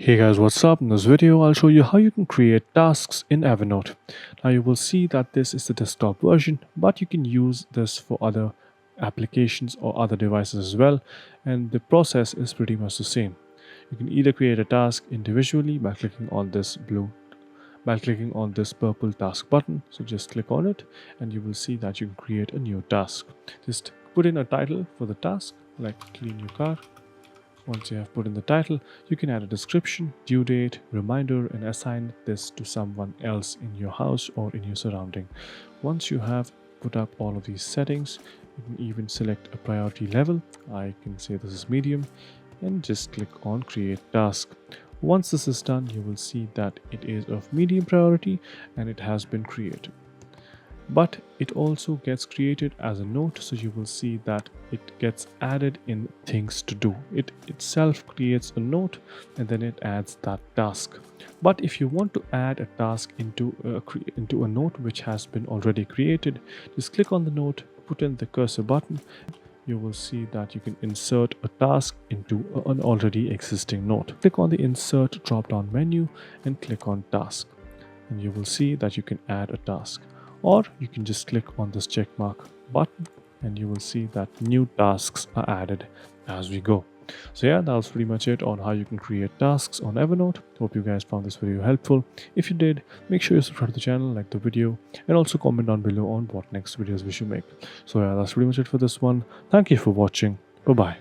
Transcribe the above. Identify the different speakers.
Speaker 1: Hey guys, what's up? In this video, I'll show you how you can create tasks in Evernote. Now you will see that this is the desktop version, but you can use this for other applications or other devices as well. And the process is pretty much the same. You can either create a task individually by clicking on this purple task button. So just click on it and you will see that you can create a new task. Just put in a title for the task, like clean your car. Once you have put in the title, you can add a description, due date, reminder, and assign this to someone else in your house or in your surrounding. Once you have put up all of these settings, you can even select a priority level. I can say this is medium and just click on create task. Once this is done, you will see that it is of medium priority and it has been created. But it also gets created as a note, so you will see that it gets added in things to do. It itself creates a note and then it adds that task. But if you want to add a task into a note which has been already created, just click on the note, put in the cursor button. You will see that you can insert a task into an already existing note. Click on the insert drop down menu and click on task, and you will see that you can add a task. Or you can just click on this check mark button and you will see that new tasks are added as we go. So yeah, that was pretty much it on how you can create tasks on Evernote. Hope you guys found this video helpful. If you did, make sure you subscribe to the channel, like the video, and also comment down below on what next videos we should make. So yeah, that's pretty much it for this one. Thank you for watching. Bye bye.